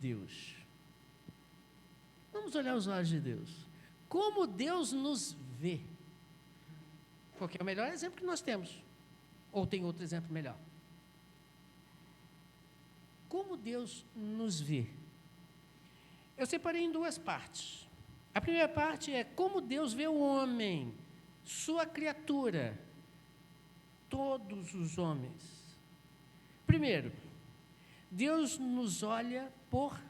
Deus. Vamos olhar os olhos de Deus. Como Deus nos vê. Porque é o melhor exemplo que nós temos. Ou tem outro exemplo melhor? Como Deus nos vê? Eu separei em duas partes. A primeira parte é como Deus vê o homem, sua criatura, todos os homens. Primeiro, Deus nos olha por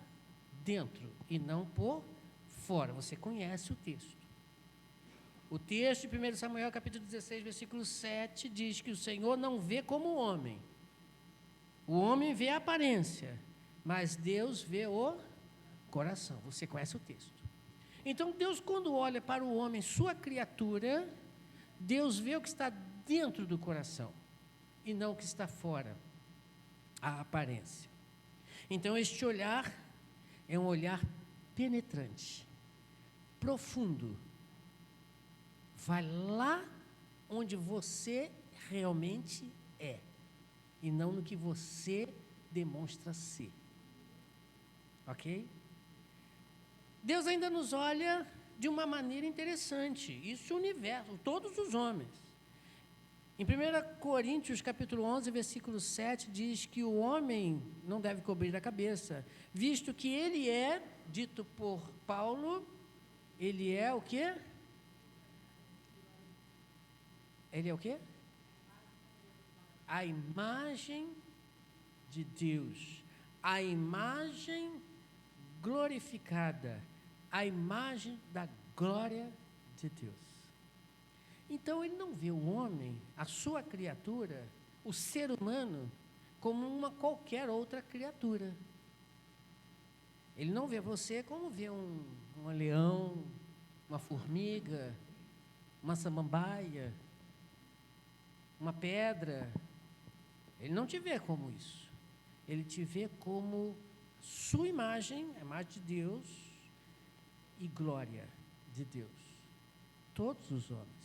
dentro e não por fora. Você conhece o texto. O texto de 1 Samuel, capítulo 16, versículo 7, diz que o Senhor não vê como o homem. O homem vê a aparência, mas Deus vê o coração. Você conhece o texto. Então, Deus, quando olha para o homem, sua criatura, Deus vê o que está dentro do coração e não o que está fora, a aparência. Então, este olhar é um olhar penetrante, profundo. Vai lá onde você realmente é e não no que você demonstra ser. Ok? Deus ainda nos olha de uma maneira interessante. Isso é o universo, todos os homens. Em 1 Coríntios, capítulo 11, versículo 7, diz que o homem não deve cobrir a cabeça, visto que ele é, dito por Paulo, ele é o quê? Ele é o quê? A imagem de Deus, a imagem glorificada, a imagem da glória de Deus. Então, ele não vê o homem, a sua criatura, o ser humano, como uma qualquer outra criatura. Ele não vê você como vê um leão, uma formiga, uma samambaia, uma pedra. Ele não te vê como isso. Ele te vê como sua imagem, a imagem de Deus e glória de Deus. Todos os homens.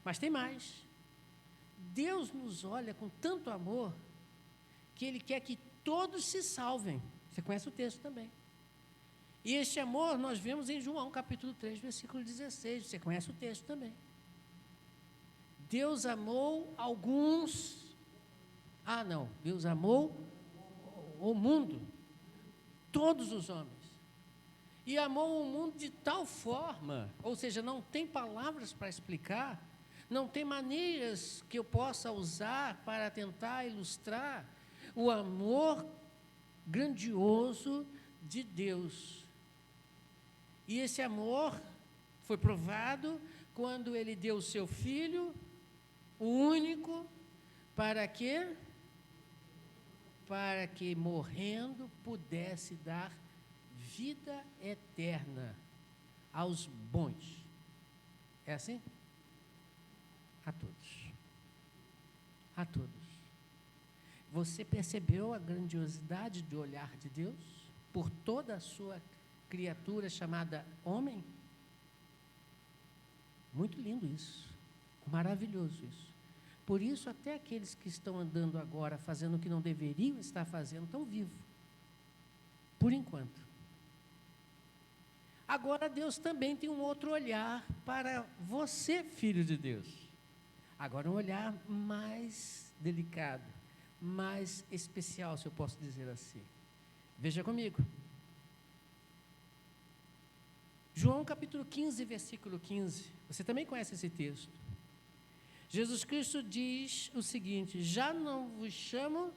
Mas tem mais. Deus nos olha com tanto amor que Ele quer que todos se salvem. Você conhece o texto também. E este amor nós vemos em João capítulo 3, versículo 16. Você conhece o texto também. Deus amou alguns. Deus amou o mundo, todos os homens. E amou o mundo de tal forma, ou seja, não tem palavras para explicar, não tem maneiras que eu possa usar para tentar ilustrar o amor grandioso de Deus. E esse amor foi provado quando Ele deu o seu Filho, o único, para quê? Para que morrendo pudesse dar vida eterna aos bons. É assim? A todos. A todos. Você percebeu a grandiosidade do olhar de Deus por toda a sua criatura chamada homem? Muito lindo isso. Maravilhoso isso. Por isso, até aqueles que estão andando agora, fazendo o que não deveriam estar fazendo, estão vivos. Por enquanto. Agora, Deus também tem um outro olhar para você, filho de Deus. Agora, um olhar mais delicado, mais especial, se eu posso dizer assim. Veja comigo. João capítulo 15, versículo 15. Você também conhece esse texto. Jesus Cristo diz o seguinte: já não vos chamo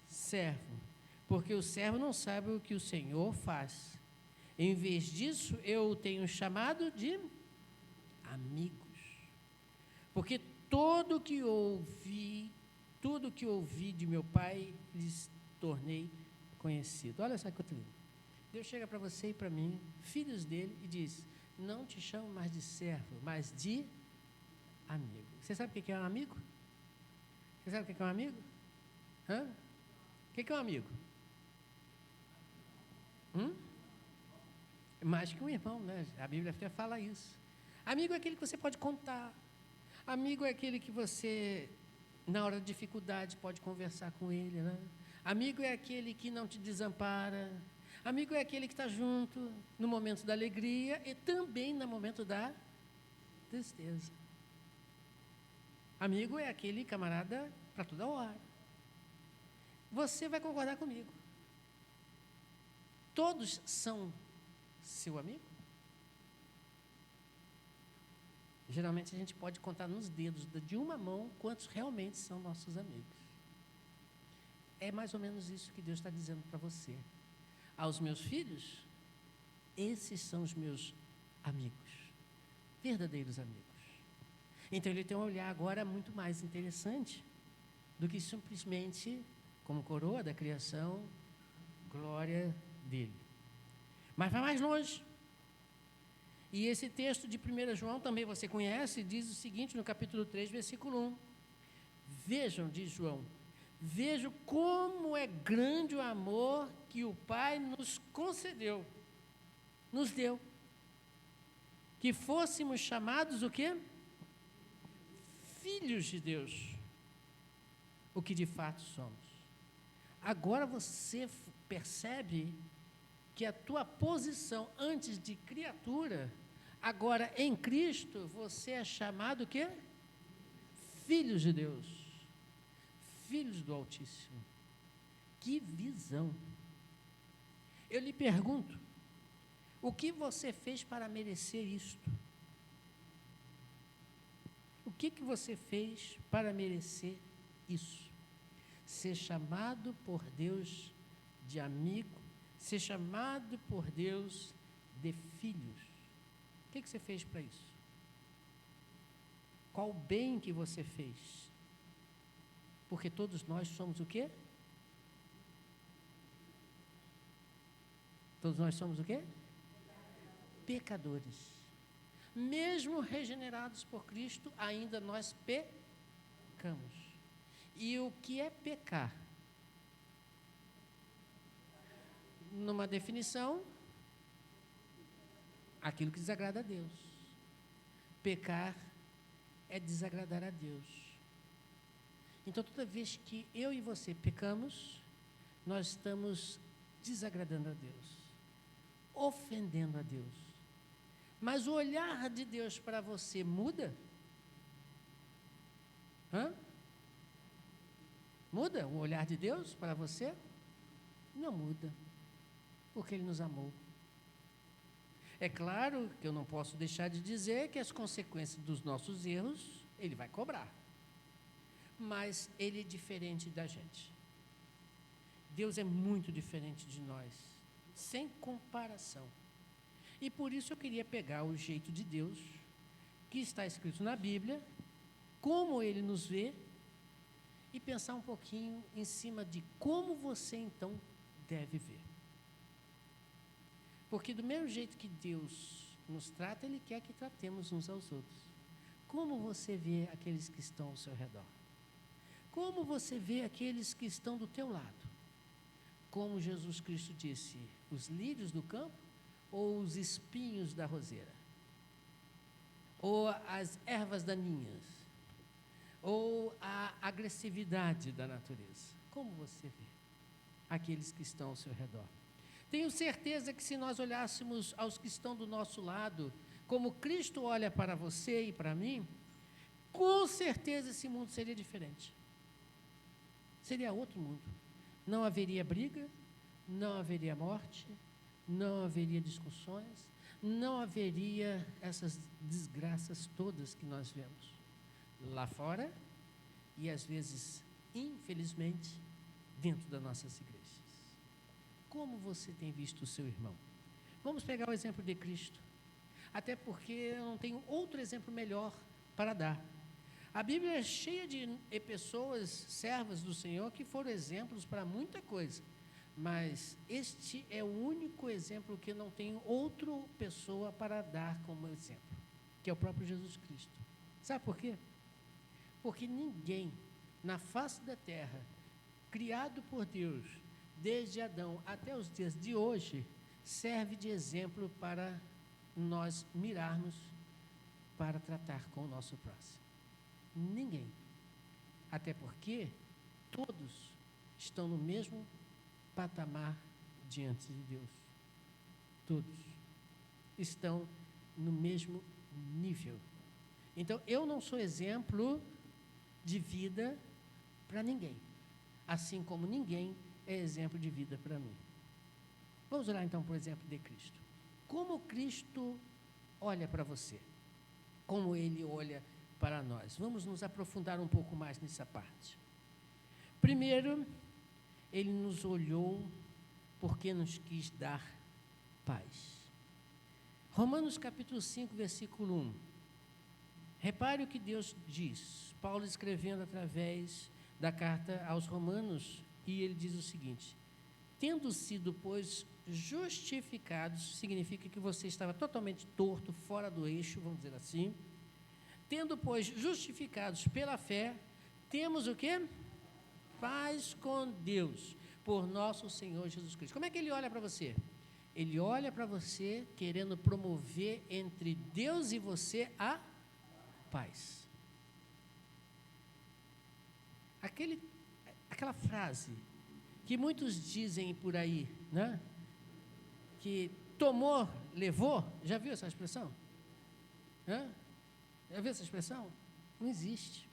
servo, porque o servo não sabe o que o Senhor faz. Em vez disso, eu o tenho chamado de amigos. Porque tudo que ouvi de meu Pai, lhes tornei conhecido. Olha só que coisa linda. Deus chega para você e para mim, filhos dele, e diz: não te chamo mais de servo, mas de amigo. Você sabe o que é um amigo? Você sabe o que é um amigo? O que é um amigo? Mais que um irmão, né? A Bíblia até fala isso. Amigo é aquele que você pode contar. Amigo é aquele que você, na hora de dificuldade, pode conversar com ele, né? Amigo é aquele que não te desampara. Amigo é aquele que está junto no momento da alegria e também no momento da tristeza. Amigo é aquele camarada para toda hora. Você vai concordar comigo. Todos são seu amigo? Geralmente a gente pode contar nos dedos de uma mão quantos realmente são nossos amigos. É mais ou menos isso que Deus está dizendo para você. Aos meus filhos, esses são os meus amigos, verdadeiros amigos. Então ele tem um olhar agora muito mais interessante do que simplesmente como coroa da criação, glória dele. Mas vai mais longe. E esse texto de 1 João também você conhece, diz o seguinte no capítulo 3, versículo 1. Vejam, diz João, vejo como é grande o amor que o Pai nos concedeu, nos deu. Que fôssemos chamados o quê? Filhos de Deus. O que de fato somos. Agora você percebe que a tua posição antes de criatura, agora em Cristo, você é chamado o quê? Filhos de Deus. Filhos do Altíssimo. Que visão! Eu lhe pergunto, o que você fez para merecer isto? O que você fez para merecer isso? Ser chamado por Deus de amigo, ser chamado por Deus de filhos. O que você fez para isso? Qual o bem que você fez? Porque todos nós somos o quê? Todos nós somos o quê? Pecadores. Mesmo regenerados por Cristo, ainda nós pecamos. E o que é pecar? Numa definição, aquilo que desagrada a Deus. Pecar é desagradar a Deus. Então, toda vez que eu e você pecamos, nós estamos desagradando a Deus, ofendendo a Deus. Mas o olhar de Deus para você muda? Muda o olhar de Deus para você? Não muda, porque Ele nos amou. É claro que eu não posso deixar de dizer que as consequências dos nossos erros, Ele vai cobrar. Mas Ele é diferente da gente. Deus é muito diferente de nós, sem comparação. E por isso eu queria pegar o jeito de Deus, que está escrito na Bíblia, como Ele nos vê, e pensar um pouquinho em cima de como você então deve ver. Porque do mesmo jeito que Deus nos trata, Ele quer que tratemos uns aos outros. Como você vê aqueles que estão ao seu redor? Como você vê aqueles que estão do teu lado? Como Jesus Cristo disse, os lírios do campo ou os espinhos da roseira? Ou as ervas daninhas? Ou a agressividade da natureza? Como você vê aqueles que estão ao seu redor? Tenho certeza que se nós olhássemos aos que estão do nosso lado, como Cristo olha para você e para mim, com certeza esse mundo seria diferente. Seria outro mundo. Não haveria briga, não haveria morte, não haveria discussões, não haveria essas desgraças todas que nós vemos lá fora e às vezes, infelizmente, dentro das nossas igrejas. Como você tem visto o seu irmão? Vamos pegar o exemplo de Cristo, até porque eu não tenho outro exemplo melhor para dar. A Bíblia é cheia de pessoas, servas do Senhor, que foram exemplos para muita coisa, mas este é o único exemplo que eu não tenho outra pessoa para dar como exemplo, que é o próprio Jesus Cristo. Sabe por quê? Porque ninguém na face da terra, criado por Deus, desde Adão até os dias de hoje, serve de exemplo para nós mirarmos para tratar com o nosso próximo. Ninguém. Até porque todos estão no mesmo patamar diante de Deus. Todos estão no mesmo nível. Então, eu não sou exemplo de vida para ninguém, assim como ninguém é exemplo de vida para mim. Vamos olhar então para o exemplo de Cristo. Como Cristo olha para você? Como Ele olha para nós? Vamos nos aprofundar um pouco mais nessa parte. Primeiro, Ele nos olhou porque nos quis dar paz. Romanos capítulo 5, versículo 1. Repare o que Deus diz. Paulo escrevendo através da carta aos Romanos, e ele diz o seguinte: tendo sido, pois, justificados, significa que você estava totalmente torto, fora do eixo, vamos dizer assim. Tendo, pois, justificados pela fé, temos o quê? Paz com Deus, por nosso Senhor Jesus Cristo. Como é que Ele olha para você? Ele olha para você querendo promover entre Deus e você a paz. Aquela frase que muitos dizem por aí, né? Que tomou, levou. Já viu essa expressão? Hã? Já viu essa expressão? Não existe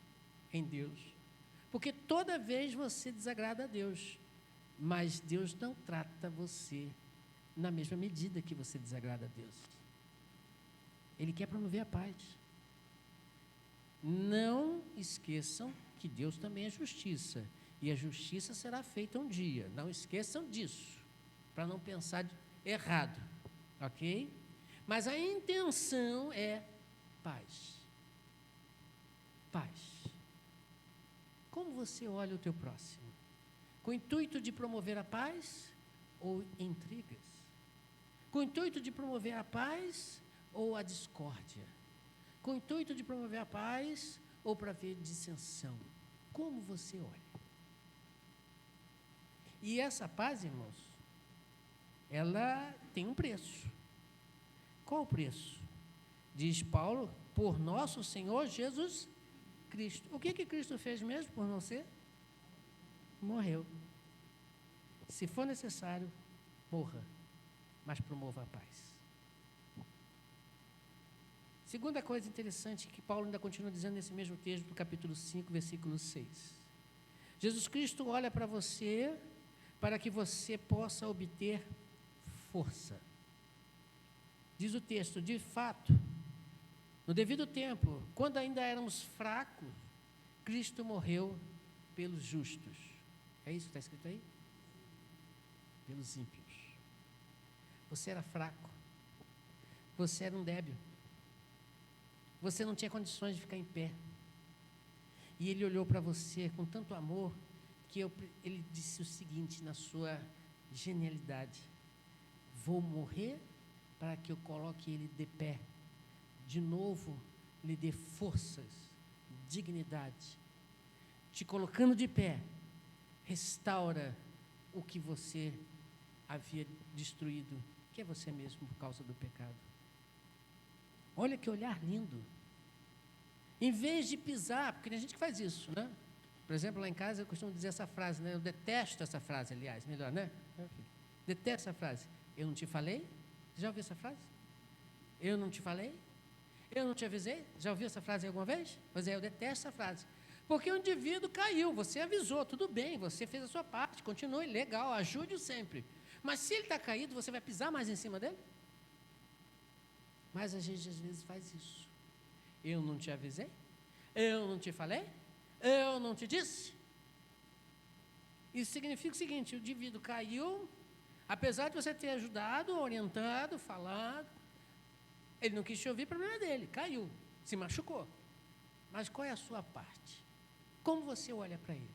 em Deus. Porque toda vez você desagrada a Deus, mas Deus não trata você na mesma medida que você desagrada a Deus. Ele quer promover a paz. Não esqueçam que Deus também é justiça, e a justiça será feita um dia. Não esqueçam disso, para não pensar errado, ok? Mas a intenção é paz. Paz. Como você olha o teu próximo? Com o intuito de promover a paz ou intrigas? Com o intuito de promover a paz ou a discórdia? Com o intuito de promover a paz ou para ver dissensão? Como você olha? E essa paz, irmãos, ela tem um preço. Qual o preço? Diz Paulo, por nosso Senhor Jesus Cristo. O que Cristo fez mesmo por você? Morreu. Se for necessário, morra, mas promova a paz. Segunda coisa interessante que Paulo ainda continua dizendo nesse mesmo texto do capítulo 5, versículo 6. Jesus Cristo olha para você para que você possa obter força. Diz o texto, de fato, no devido tempo, quando ainda éramos fracos, Cristo morreu pelos justos. É isso que está escrito aí? Pelos ímpios. Você era fraco. Você era um débil. Você não tinha condições de ficar em pé. E Ele olhou para você com tanto amor que Ele disse o seguinte na sua genialidade: vou morrer para que eu coloque ele de pé. De novo, lhe dê forças, dignidade. Te colocando de pé, restaura o que você havia destruído, que é você mesmo por causa do pecado. Olha que olhar lindo. Em vez de pisar, porque tem gente que faz isso, né? Por exemplo, lá em casa eu costumo dizer essa frase, né? Eu detesto essa frase, aliás, melhor, né? Detesto essa frase. Eu não te falei? Você já ouviu essa frase? Eu não te falei? Eu não te avisei? Já ouviu essa frase alguma vez? Pois é, eu detesto essa frase. Porque o indivíduo caiu, você avisou, tudo bem, você fez a sua parte, continue, legal, ajude-o sempre. Mas se ele está caído, você vai pisar mais em cima dele? Mas a gente às vezes faz isso. Eu não te avisei? Eu não te falei? Eu não te disse? Isso significa o seguinte: o indivíduo caiu, apesar de você ter ajudado, orientado, falado, ele não quis te ouvir, problema dele, caiu, se machucou. Mas qual é a sua parte? Como você olha para ele?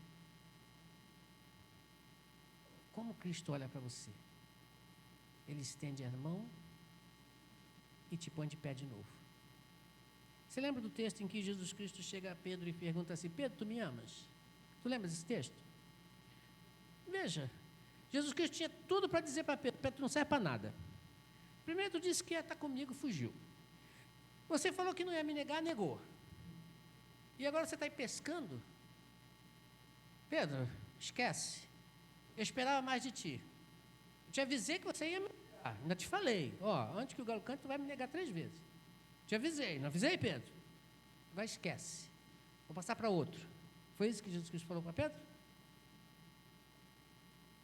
Como Cristo olha para você? Ele estende a mão e te põe de pé de novo. Você lembra do texto em que Jesus Cristo chega a Pedro e pergunta assim: Pedro, tu me amas? Tu lembra desse texto? Veja, Jesus Cristo tinha tudo para dizer para Pedro: Pedro, tu não serve para nada. Primeiro tu disse que ia estar comigo, fugiu. Você falou que não ia me negar, negou. E agora você está aí pescando? Pedro, esquece. Eu esperava mais de ti. Eu te avisei que você ia me negar. Ainda te falei. Antes que o galo cante, tu vai me negar 3 vezes. Te avisei. Não avisei, Pedro? Vai, esquece. Vou passar para outro. Foi isso que Jesus Cristo falou para Pedro?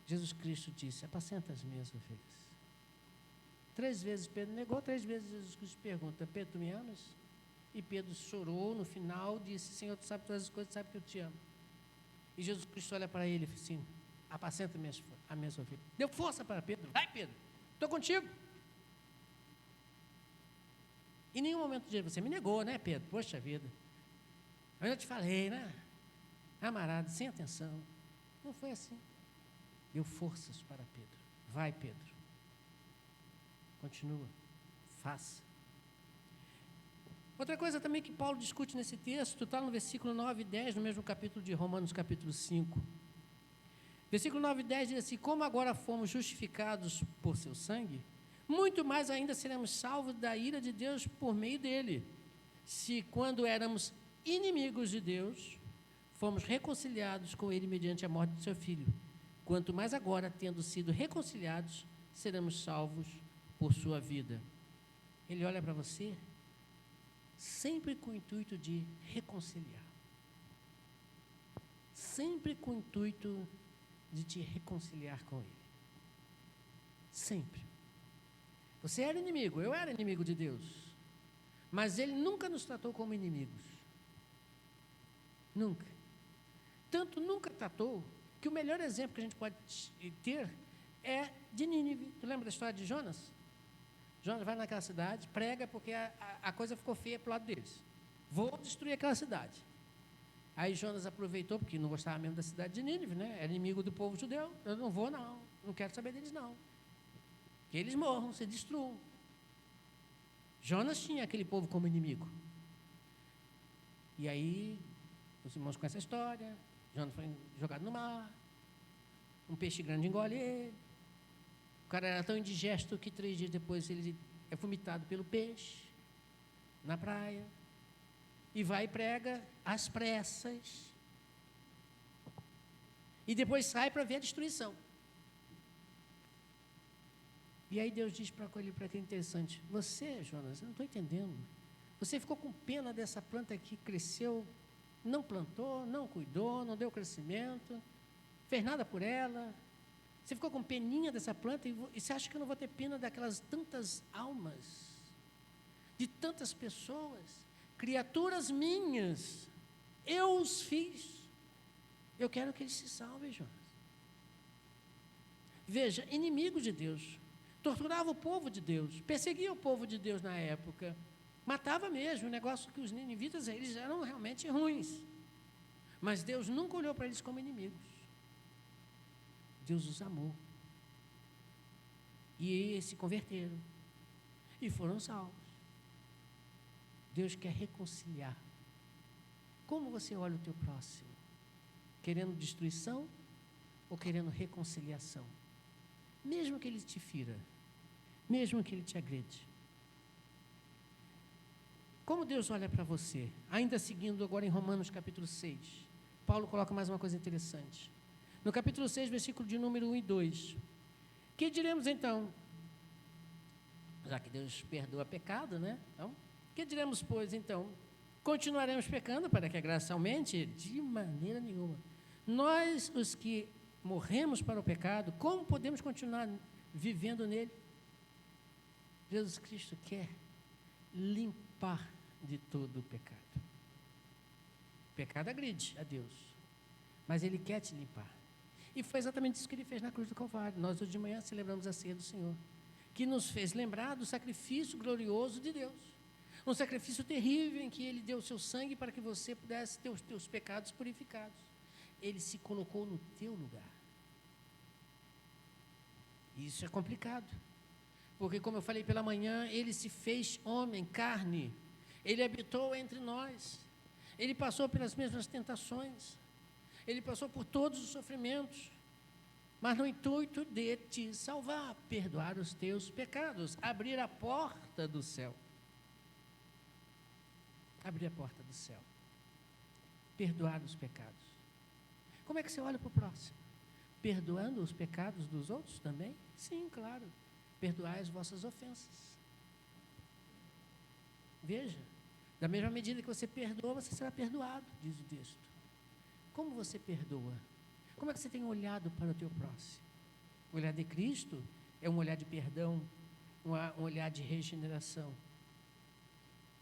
Jesus Cristo disse: apacenta as minhas ovelhas. 3 vezes Pedro negou, 3 vezes Jesus Cristo pergunta: Pedro, tu me amas? E Pedro chorou no final, disse: Senhor, tu sabe todas as coisas, sabe que eu te amo. E Jesus Cristo olha para ele e fala assim: apacenta as minhas ovelhas. Deu força para Pedro. Vai, Pedro, estou contigo. Em nenhum momento de você me negou, né, Pedro? Poxa vida. Eu já te falei, né? Amarado, sem atenção. Não foi assim. Deu forças para Pedro. Vai, Pedro. Continua. Faça. Outra coisa também que Paulo discute nesse texto, está no versículo 9 e 10, no mesmo capítulo de Romanos, capítulo 5. Versículo 9 e 10 diz assim: como agora fomos justificados por seu sangue, muito mais ainda seremos salvos da ira de Deus por meio dele. Se quando éramos inimigos de Deus, fomos reconciliados com ele mediante a morte do seu Filho. Quanto mais agora, tendo sido reconciliados, seremos salvos por sua vida. Ele olha para você sempre com o intuito de reconciliar. Sempre com o intuito de te reconciliar com ele. Sempre. Você era inimigo, eu era inimigo de Deus. Mas ele nunca nos tratou como inimigos. Nunca. Tanto nunca tratou, que o melhor exemplo que a gente pode ter é de Nínive. Tu lembra da história de Jonas? Jonas vai naquela cidade, prega porque a coisa ficou feia para o lado deles. Vou destruir aquela cidade. Aí Jonas aproveitou, porque não gostava mesmo da cidade de Nínive, né? Era inimigo do povo judeu. Eu não vou, não quero saber deles, não. Que eles morram, se destruam. Jonas tinha aquele povo como inimigo. E aí, os irmãos conhecem a história. Jonas foi jogado no mar. Um peixe grande engole ele. O cara era tão indigesto que 3 dias depois ele é vomitado pelo peixe na praia. E vai e prega às pressas. E depois sai para ver a destruição. E aí Deus diz para ele, para aquele interessante: você, Jonas, eu não estou entendendo. Você ficou com pena dessa planta que cresceu, não plantou, não cuidou, não deu crescimento, fez nada por ela. Você ficou com peninha dessa planta e você acha que eu não vou ter pena daquelas tantas almas, de tantas pessoas, criaturas minhas, eu os fiz. Eu quero que eles se salvem, Jonas. Veja, inimigo de Deus, torturava o povo de Deus, perseguia o povo de Deus na época, matava mesmo. O negócio que os ninivitas, eles eram realmente ruins, mas Deus nunca olhou para eles como inimigos. Deus os amou, e eles se converteram, e foram salvos. Deus quer reconciliar. Como você olha o teu próximo? Querendo destruição ou querendo reconciliação? Mesmo que ele te fira, mesmo que ele te agride. Como Deus olha para você? Ainda seguindo agora em Romanos capítulo 6, Paulo coloca mais uma coisa interessante. No capítulo 6, versículo de número 1 e 2. Que diremos então? Já que Deus perdoa pecado, né? Então, que diremos, pois, então? Continuaremos pecando para que a graça aumente? De maneira nenhuma. Nós, os que morremos para o pecado, como podemos continuar vivendo nele? Jesus Cristo quer limpar de todo o pecado. O pecado agride a Deus, mas Ele quer te limpar. E foi exatamente isso que Ele fez na cruz do Calvário. Nós hoje de manhã celebramos a ceia do Senhor, que nos fez lembrar do sacrifício glorioso de Deus. Um sacrifício terrível em que Ele deu o seu sangue para que você pudesse ter os teus pecados purificados. Ele se colocou no teu lugar. Isso é complicado, porque, como eu falei pela manhã, Ele se fez homem, carne. Ele habitou entre nós. Ele passou pelas mesmas tentações. Ele passou por todos os sofrimentos, mas no intuito de te salvar, perdoar os teus pecados, abrir a porta do céu. Abrir a porta do céu. Perdoar os pecados. Como é que você olha para o próximo? perdoando os pecados dos outros também? Sim, claro. Perdoai as vossas ofensas. Veja, da mesma medida que você perdoa, você será perdoado, diz o texto. Como você perdoa? Como é que você tem olhado para o teu próximo? O olhar de Cristo é um olhar de perdão, um olhar de regeneração.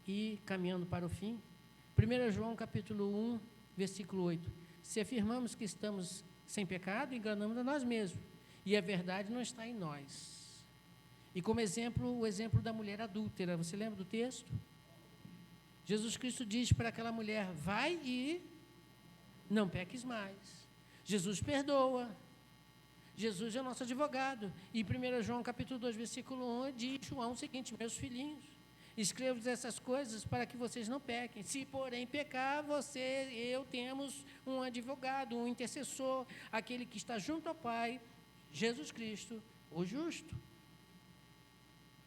E, caminhando para o fim, 1 João capítulo 1, versículo 8. Se afirmamos que estamos sem pecado, enganamos a nós mesmos, e a verdade não está em nós. E como exemplo, o exemplo da mulher adúltera, você lembra do texto? Jesus Cristo diz para aquela mulher, vai e não peques mais. Jesus perdoa. Jesus é o nosso advogado. E 1 João capítulo 2, versículo 1, diz João o seguinte, meus filhinhos, escrevo essas coisas para que vocês não pequem. Se, porém, pecar, eu temos um advogado, um intercessor, aquele que está junto ao Pai, Jesus Cristo, o justo.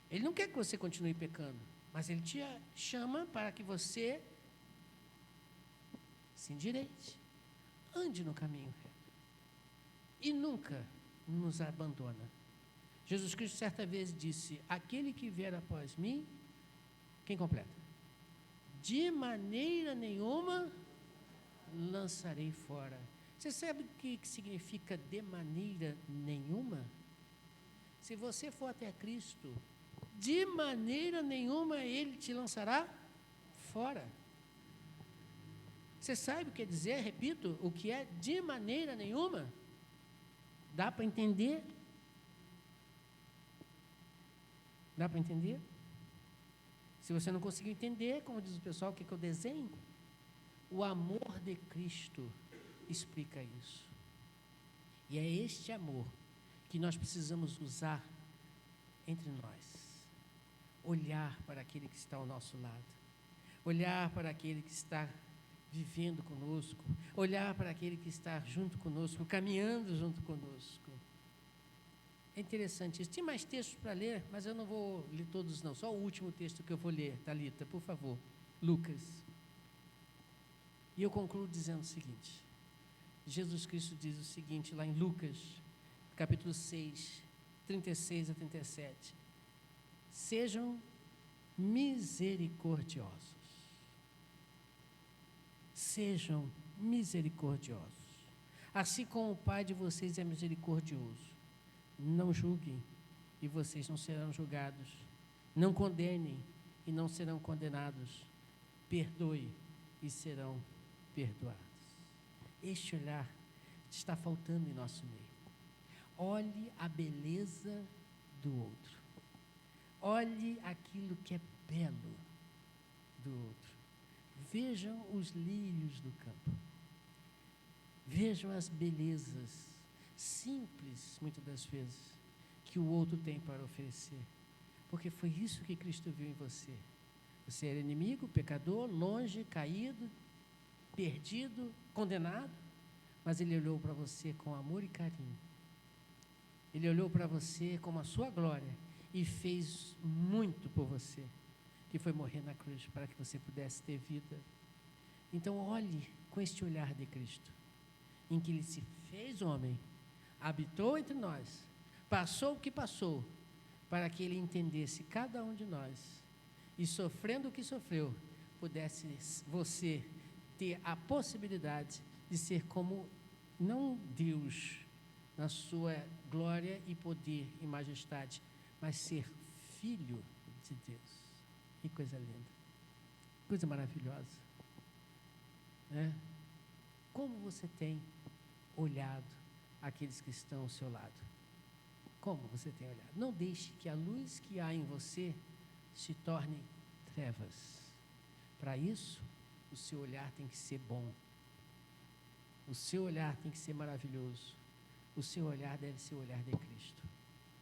Ele não quer que você continue pecando, mas Ele te chama para que você se endireite, ande no caminho reto e nunca nos abandona. Jesus Cristo certa vez disse, aquele que vier após mim, quem completa? De maneira nenhuma lançarei fora. Você sabe o que significa de maneira nenhuma? Se você for até Cristo, de maneira nenhuma Ele te lançará fora. Você sabe o que quer dizer, repito, o que é de maneira nenhuma? Dá para entender? Dá para entender? Se você não conseguir entender, como diz o pessoal, o que eu desenho? O amor de Cristo explica isso. E é este amor que nós precisamos usar entre nós. Olhar para aquele que está ao nosso lado. Olhar para aquele que está vivendo conosco. Olhar para aquele que está junto conosco, caminhando junto conosco. É interessante isso. Tem mais textos para ler, mas eu não vou ler todos não. Só o último texto que eu vou ler, Thalita, por favor. Lucas. E eu concluo dizendo o seguinte. Jesus Cristo diz o seguinte lá em Lucas, capítulo 6, 36 a 37. Sejam misericordiosos. Sejam misericordiosos. Assim como o Pai de vocês é misericordioso. Não julguem e vocês não serão julgados. Não condenem e não serão condenados. Perdoe e serão perdoados. Este olhar está faltando em nosso meio. Olhe a beleza do outro. Olhe aquilo que é belo do outro. Vejam os lírios do campo. Vejam as belezas simples, muitas das vezes, que o outro tem para oferecer. Porque foi isso que Cristo viu em você. Você era inimigo, pecador, longe, caído, perdido, condenado, mas Ele olhou para você com amor e carinho. Ele olhou para você como a sua glória e fez muito por você, que foi morrer na cruz para que você pudesse ter vida. Então olhe com este olhar de Cristo, em que Ele se fez homem, habitou entre nós, passou o que passou, para que Ele entendesse cada um de nós, e sofrendo o que sofreu, pudesse você ter a possibilidade de ser como, não Deus, na sua glória e poder e majestade, mas ser filho de Deus. Que coisa linda, coisa maravilhosa, né? Como você tem olhado aqueles que estão ao seu lado? Como você tem olhado? Não deixe que a luz que há em você se torne trevas. Para isso, o seu olhar tem que ser bom. O seu olhar tem que ser maravilhoso. O seu olhar deve ser o olhar de Cristo.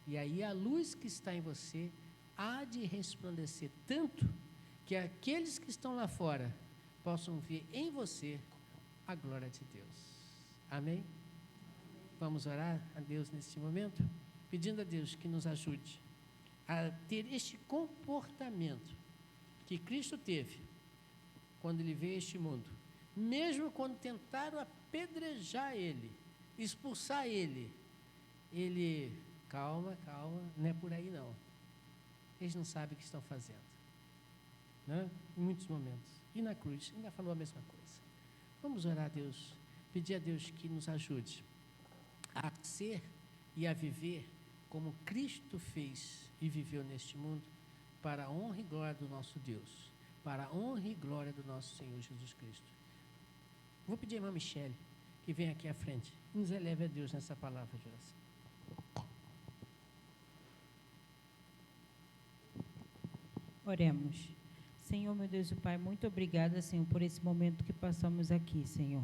E aí a luz que está em você há de resplandecer tanto que aqueles que estão lá fora possam ver em você a glória de Deus. Amém? Vamos orar a Deus neste momento, pedindo a Deus que nos ajude a ter este comportamento que Cristo teve quando Ele veio a este mundo. Mesmo quando tentaram apedrejar Ele, expulsar ele, calma, não é por aí não. Eles não sabem o que estão fazendo, né? Em muitos momentos. E na cruz, ainda falou a mesma coisa. Vamos orar a Deus, pedir a Deus que nos ajude a ser e a viver como Cristo fez e viveu neste mundo, para a honra e glória do nosso Deus, para a honra e glória do nosso Senhor Jesus Cristo. Vou pedir à irmã Michele que venha aqui à frente e nos eleve a Deus nessa palavra de oração. Oremos. Senhor, meu Deus e Pai, muito obrigada, Senhor, por esse momento que passamos aqui, Senhor.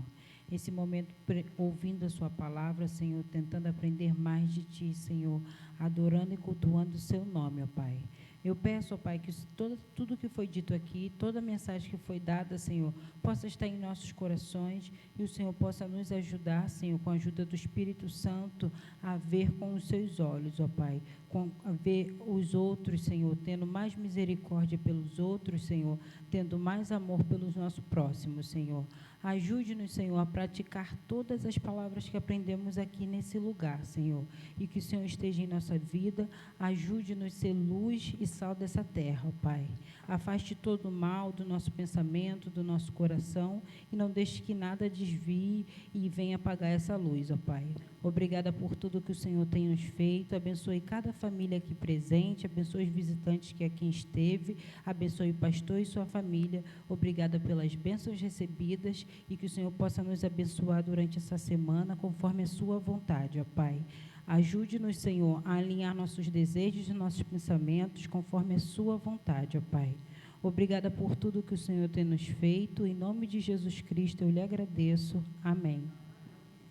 Esse momento ouvindo a sua palavra, Senhor, tentando aprender mais de Ti, Senhor, adorando e cultuando o Seu nome, ó Pai. Eu peço, ó Pai, que tudo que foi dito aqui, toda a mensagem que foi dada, Senhor, possa estar em nossos corações e o Senhor possa nos ajudar, Senhor, com a ajuda do Espírito Santo, a ver com os Seus olhos, ó Pai, a ver os outros, Senhor, tendo mais misericórdia pelos outros, Senhor, tendo mais amor pelos nossos próximos, Senhor. Ajude-nos, Senhor, a praticar todas as palavras que aprendemos aqui nesse lugar, Senhor, e que o Senhor esteja em nossa vida. Ajude-nos a ser luz e sal dessa terra, ó Pai. Afaste todo o mal do nosso pensamento, do nosso coração, e não deixe que nada desvie e venha apagar essa luz, ó Pai. Obrigada por tudo que o Senhor tem nos feito. Abençoe cada família aqui presente, abençoe os visitantes que aqui esteve, abençoe o pastor e sua família. Obrigada pelas bênçãos recebidas e que o Senhor possa nos abençoar durante essa semana, conforme a sua vontade, ó Pai. Ajude-nos, Senhor, a alinhar nossos desejos e nossos pensamentos conforme a sua vontade, ó Pai. Obrigada por tudo que o Senhor tem nos feito. Em nome de Jesus Cristo, eu lhe agradeço. Amém.